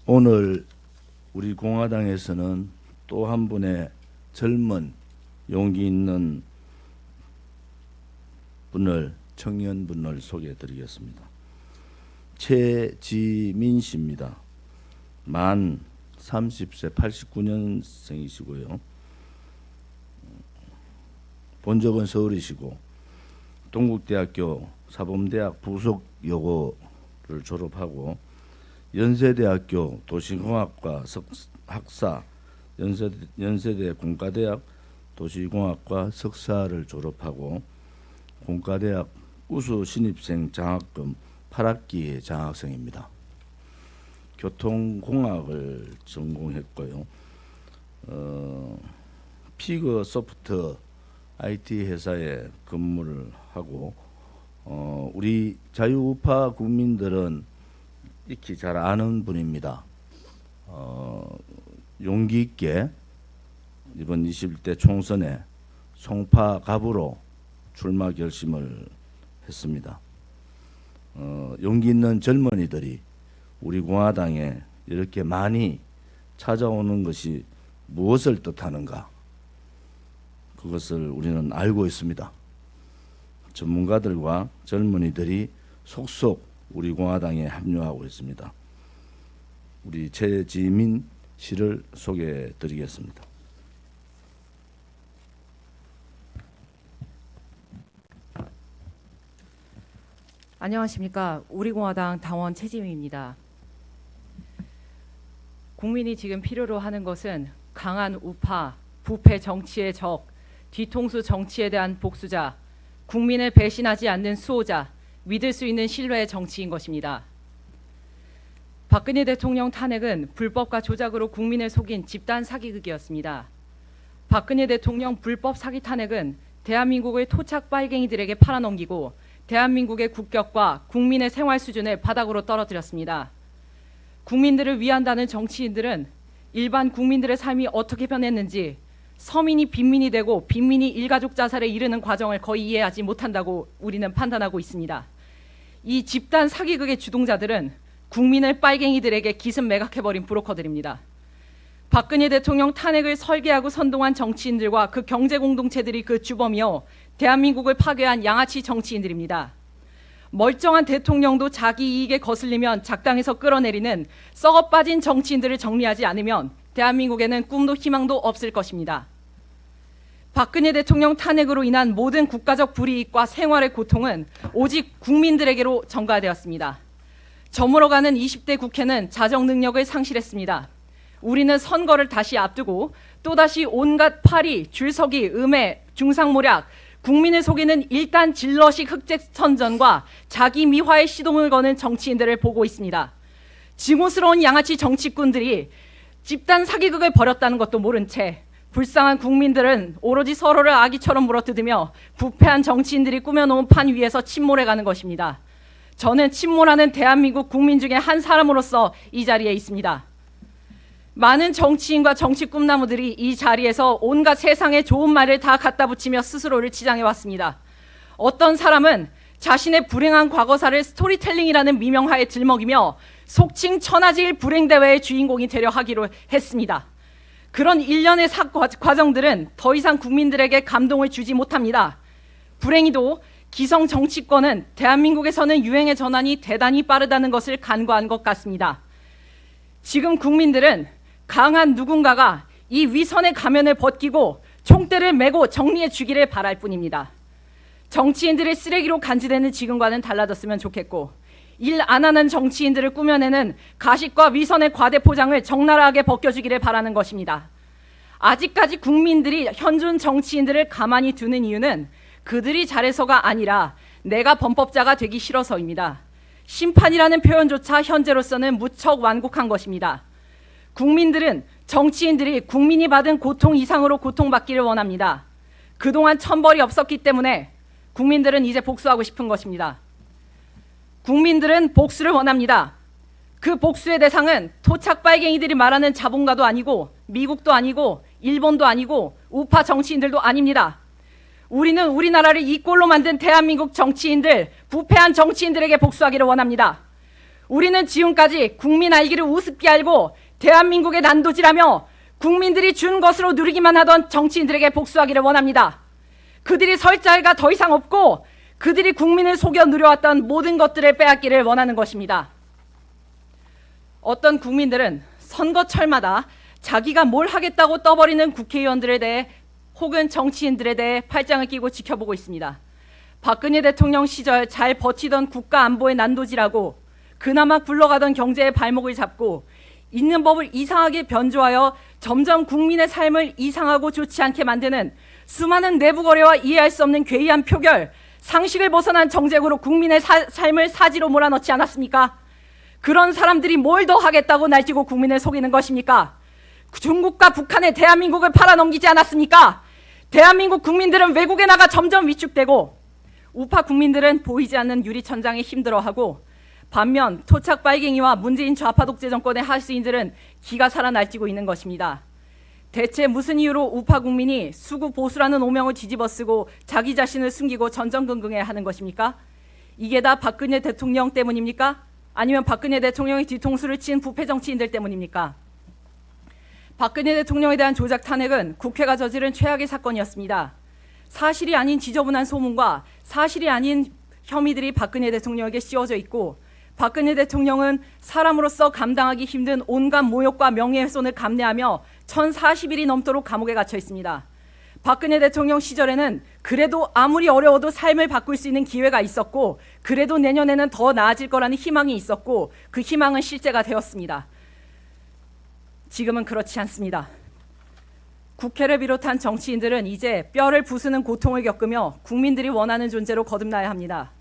오늘 우리 공화당에서는 또 한 분의 젊은 용기 있는 분을, 청년분을 소개해 드리겠습니다. 최지민 씨입니다. 만 30세 89년생이시고요. 본적은 서울이시고 동국대학교 사범대학 부속여고를 졸업하고 연세대학교 도시공학과 학사, 연세대 공과대학 도시공학과 석사를 졸업하고 공과대학 우수 신입생 장학금 8학기의 장학생입니다. 교통공학을 전공했고요. 피그 소프트 IT 회사에 근무를 하고 우리 자유우파 국민들은 익히 잘 아는 분입니다. 용기 있게 이번 21대 총선에 송파 갑으로 출마 결심을 했습니다. 용기 있는 젊은이들이 우리 공화당에 이렇게 많이 찾아오는 것이 무엇을 뜻하는가? 그것을 우리는 알고 있습니다. 전문가들과 젊은이들이 속속 우리 공화당에 합류하고 있습니다. 우리 최지민 씨를 소개해 드리겠습니다. 안녕하십니까. 우리공화당 당원 최지민입니다. 국민이 지금 필요로 하는 것은 강한 우파, 부패 정치의 적, 뒤통수 정치에 대한 복수자, 국민을 배신하지 않는 수호자, 믿을 수 있는 신뢰의 정치인 것입니다. 박근혜 대통령 탄핵은 불법과 조작으로 국민을 속인 집단 사기극이었습니다. 박근혜 대통령 불법 사기 탄핵은 대한민국을 토착 빨갱이들에게 팔아넘기고 대한민국의 국격과 국민의 생활 수준을 바닥으로 떨어뜨렸습니다. 국민들을 위한다는 정치인들은 일반 국민들의 삶이 어떻게 변했는지, 서민이 빈민이 되고 빈민이 일가족 자살에 이르는 과정을 거의 이해하지 못한다고 우리는 판단하고 있습니다. 이 집단 사기극의 주동자들은 국민을 빨갱이들에게 기습 매각해버린 브로커들입니다. 박근혜 대통령 탄핵을 설계하고 선동한 정치인들과 그 경제 공동체들이 그 주범이요, 대한민국을 파괴한 양아치 정치인들입니다. 멀쩡한 대통령도 자기 이익에 거슬리면 작당에서 끌어내리는 썩어 빠진 정치인들을 정리하지 않으면 대한민국에는 꿈도 희망도 없을 것입니다. 박근혜 대통령 탄핵으로 인한 모든 국가적 불이익과 생활의 고통은 오직 국민들에게로 전가되었습니다. 저물어가는 20대 국회는 자정 능력을 상실했습니다. 우리는 선거를 다시 앞두고 또다시 온갖 파리, 줄서기, 음해, 중상모략, 국민을 속이는 일단 질러식 흑색선전과 자기 미화의 시동을 거는 정치인들을 보고 있습니다. 증오스러운 양아치 정치꾼들이 집단 사기극을 벌였다는 것도 모른 채 불쌍한 국민들은 오로지 서로를 아기처럼 물어뜯으며 부패한 정치인들이 꾸며놓은 판 위에서 침몰해가는 것입니다. 저는 침몰하는 대한민국 국민 중에 한 사람으로서 이 자리에 있습니다. 많은 정치인과 정치 꿈나무들이 이 자리에서 온갖 세상의 좋은 말을 다 갖다 붙이며 스스로를 치장해왔습니다. 어떤 사람은 자신의 불행한 과거사를 스토리텔링이라는 미명하에 들먹이며 속칭 천하제일 불행대회의 주인공이 되려 하기로 했습니다. 그런 일련의 과정들은 더 이상 국민들에게 감동을 주지 못합니다. 불행히도 기성 정치권은 대한민국에서는 유행의 전환이 대단히 빠르다는 것을 간과한 것 같습니다. 지금 국민들은 강한 누군가가 이 위선의 가면을 벗기고 총대를 메고 정리해 주기를 바랄 뿐입니다. 정치인들의 쓰레기로 간주되는 지금과는 달라졌으면 좋겠고, 일 안 하는 정치인들을 꾸며내는 가식과 위선의 과대 포장을 적나라하게 벗겨주기를 바라는 것입니다. 아직까지 국민들이 현존 정치인들을 가만히 두는 이유는 그들이 잘해서가 아니라 내가 범법자가 되기 싫어서입니다. 심판이라는 표현조차 현재로서는 무척 완곡한 것입니다. 국민들은 정치인들이 국민이 받은 고통 이상으로 고통받기를 원합니다. 그동안 천벌이 없었기 때문에 국민들은 이제 복수하고 싶은 것입니다. 국민들은 복수를 원합니다. 그 복수의 대상은 토착 빨갱이들이 말하는 자본가도 아니고 미국도 아니고 일본도 아니고 우파 정치인들도 아닙니다. 우리는 우리나라를 이 꼴로 만든 대한민국 정치인들, 부패한 정치인들에게 복수하기를 원합니다. 우리는 지금까지 국민 알기를 우습게 알고 대한민국의 난도질하며 국민들이 준 것으로 누리기만 하던 정치인들에게 복수하기를 원합니다. 그들이 설 자리가 더 이상 없고 그들이 국민을 속여 누려왔던 모든 것들을 빼앗기를 원하는 것입니다. 어떤 국민들은 선거철마다 자기가 뭘 하겠다고 떠버리는 국회의원들에 대해 혹은 정치인들에 대해 팔짱을 끼고 지켜보고 있습니다. 박근혜 대통령 시절 잘 버티던 국가 안보의 난도질하고 그나마 굴러가던 경제의 발목을 잡고 있는 법을 이상하게 변조하여 점점 국민의 삶을 이상하고 좋지 않게 만드는 수많은 내부 거래와 이해할 수 없는 괴이한 표결, 상식을 벗어난 정책으로 국민의 삶을 사지로 몰아넣지 않았습니까? 그런 사람들이 뭘 더 하겠다고 날뛰고 국민을 속이는 것입니까? 중국과 북한에 대한민국을 팔아넘기지 않았습니까? 대한민국 국민들은 외국에 나가 점점 위축되고 우파 국민들은 보이지 않는 유리천장에 힘들어하고 반면 토착 빨갱이와 문재인 좌파 독재 정권의 하수인들은 기가 살아 날뛰고 있는 것입니다. 대체 무슨 이유로 우파 국민이 수구 보수라는 오명을 뒤집어쓰고 자기 자신을 숨기고 전전긍긍해 하는 것입니까? 이게 다 박근혜 대통령 때문입니까? 아니면 박근혜 대통령의 뒤통수를 친 부패 정치인들 때문입니까? 박근혜 대통령에 대한 조작 탄핵은 국회가 저지른 최악의 사건이었습니다. 사실이 아닌 지저분한 소문과 사실이 아닌 혐의들이 박근혜 대통령에게 씌워져 있고 박근혜 대통령은 사람으로서 감당하기 힘든 온갖 모욕과 명예훼손을 감내하며 1040일이 넘도록 감옥에 갇혀 있습니다. 박근혜 대통령 시절에는 그래도 아무리 어려워도 삶을 바꿀 수 있는 기회가 있었고 그래도 내년에는 더 나아질 거라는 희망이 있었고 그 희망은 실제가 되었습니다. 지금은 그렇지 않습니다. 국회를 비롯한 정치인들은 이제 뼈를 부수는 고통을 겪으며 국민들이 원하는 존재로 거듭나야 합니다.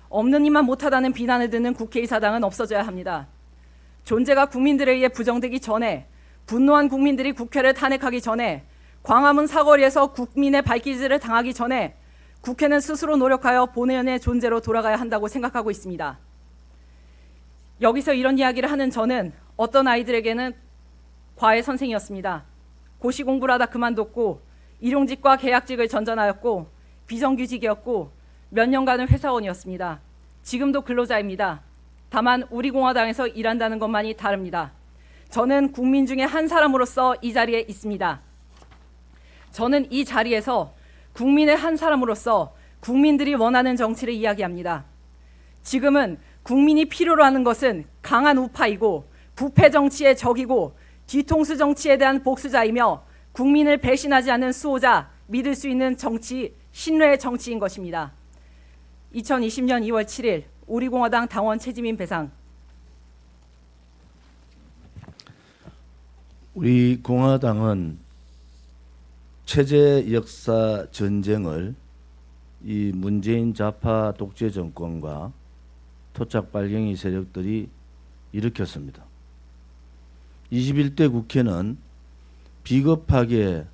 없는 일만 못하다는 비난을 듣는 국회의사당은 없어져야 합니다. 존재가 국민들에 의해 부정되기 전에 분노한 국민들이 국회를 탄핵하기 전에 광화문 사거리에서 국민의 발기질을 당하기 전에 국회는 스스로 노력하여 본연의 존재로 돌아가야 한다고 생각하고 있습니다. 여기서 이런 이야기를 하는 저는 어떤 아이들에게는 과외 선생이었습니다. 고시 공부를 하다 그만뒀고 일용직과 계약직을 전전하였고 비정규직이었고 몇 년간은 회사원이었습니다. 지금도 근로자입니다. 다만 우리 공화당에서 일한다는 것만이 다릅니다. 저는 국민 중에 한 사람으로서 이 자리에 있습니다. 저는 이 자리에서 국민의 한 사람으로서 국민들이 원하는 정치를 이야기합니다. 지금은 국민이 필요로 하는 것은 강한 우파이고 부패 정치의 적이고 뒤통수 정치에 대한 복수자이며 국민을 배신하지 않는 수호자, 믿을 수 있는 정치, 신뢰의 정치인 것입니다. 2020년 2월 7일 우리공화당 당원 최지민 배상. 우리 공화당은 체제 역사 전쟁을 이 문재인 좌파 독재 정권과 토착 빨갱이 세력들이 일으켰습니다. 21대 국회는 비겁하게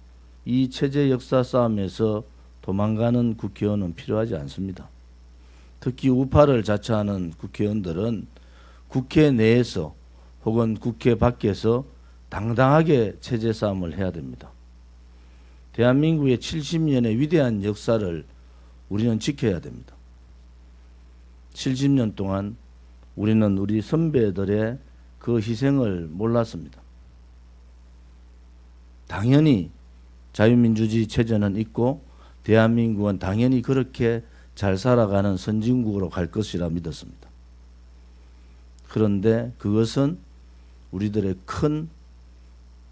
이 체제 역사 싸움에서 도망가는 국회의원은 필요하지 않습니다. 특히 우파를 자처하는 국회의원들은 국회 내에서 혹은 국회 밖에서 당당하게 체제 싸움을 해야 됩니다. 대한민국의 70년의 위대한 역사를 우리는 지켜야 됩니다. 70년 동안 우리는 우리 선배들의 그 희생을 몰랐습니다. 당연히 자유민주주의 체제는 있고 대한민국은 당연히 그렇게 잘 살아가는 선진국으로 갈 것이라 믿었습니다. 그런데 그것은 우리들의 큰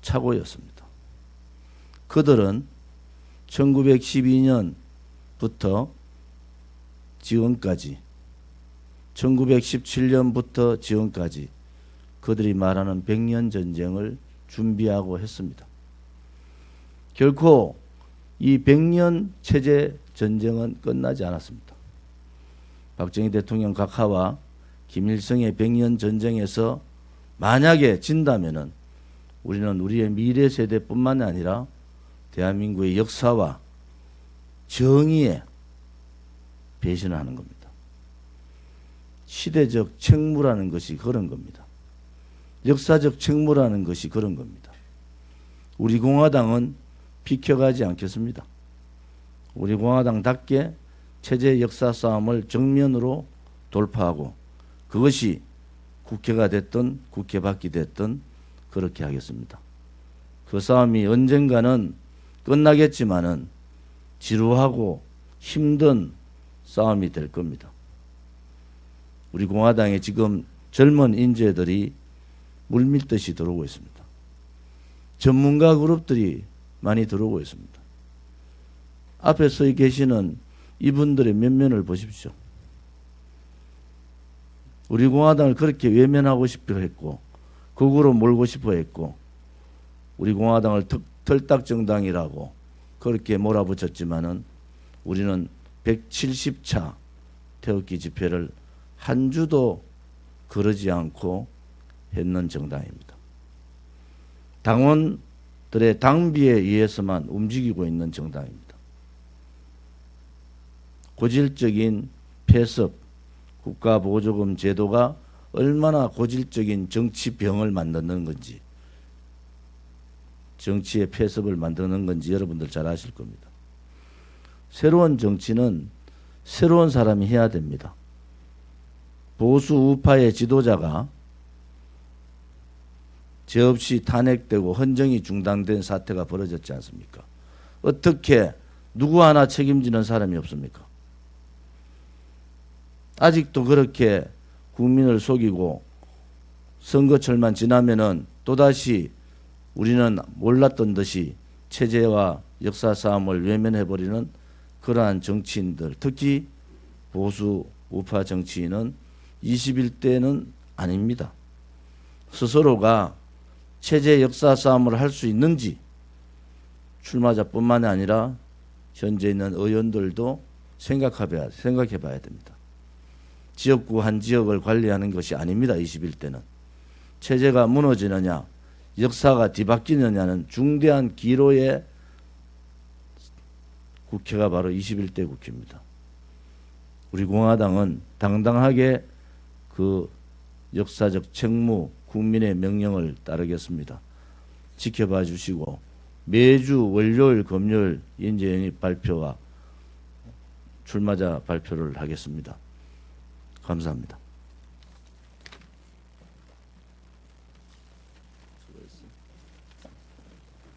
착오였습니다. 그들은 1912년부터 지금까지 1917년부터 지금까지 그들이 말하는 100년 전쟁을 준비하고 했습니다. 결코 이 100년 체제 전쟁은 끝나지 않았습니다. 박정희 대통령 각하와 김일성의 100년 전쟁에서 만약에 진다면은 우리는 우리의 미래 세대뿐만 아니라 대한민국의 역사와 정의에 배신하는 겁니다. 시대적 책무라는 것이 그런 겁니다. 역사적 책무라는 것이 그런 겁니다. 우리 공화당은 비켜가지 않겠습니다. 우리 공화당답게 체제 역사 싸움을 정면으로 돌파하고 그것이 국회가 됐든 국회 밖이 됐든 그렇게 하겠습니다. 그 싸움이 언젠가는 끝나겠지만은 지루하고 힘든 싸움이 될 겁니다. 우리 공화당에 지금 젊은 인재들이 물밀듯이 들어오고 있습니다. 전문가 그룹들이 많이 들어오고 있습니다. 앞에 서 계시는 이분들의 면면을 보십시오. 우리 공화당을 그렇게 외면하고 싶어 했고 극으로 몰고 싶어 했고 우리 공화당을 털딱정당이라고 그렇게 몰아붙였지만은 우리는 170차 태극기 집회를 한 주도 거르지 않고 했는 정당입니다. 당원들의 당비에 의해서만 움직이고 있는 정당입니다. 고질적인 폐습, 국가보조금 제도가 얼마나 고질적인 정치병을 만드는 건지, 정치의 폐습을 만드는 건지 여러분들 잘 아실 겁니다. 새로운 정치는 새로운 사람이 해야 됩니다. 보수 우파의 지도자가 죄 없이 탄핵되고 헌정이 중단된 사태가 벌어졌지 않습니까? 어떻게 누구 하나 책임지는 사람이 없습니까? 아직도 그렇게 국민을 속이고 선거철만 지나면은 또다시 우리는 몰랐던 듯이 체제와 역사 싸움을 외면해버리는 그러한 정치인들, 특히 보수 우파 정치인은 21대는 아닙니다. 스스로가 체제 역사 싸움을 할 수 있는지 출마자뿐만 아니라 현재 있는 의원들도 생각해 봐야 됩니다. 지역구 한 지역을 관리하는 것이 아닙니다. 21대는. 체제가 무너지느냐 역사가 뒤바뀌느냐는 중대한 기로의 국회가 바로 21대 국회입니다. 우리 공화당은 당당하게 그 역사적 책무, 국민의 명령을 따르겠습니다. 지켜봐 주시고 매주 월요일, 금요일 인재영입 발표와 출마자 발표를 하겠습니다. 감사합니다.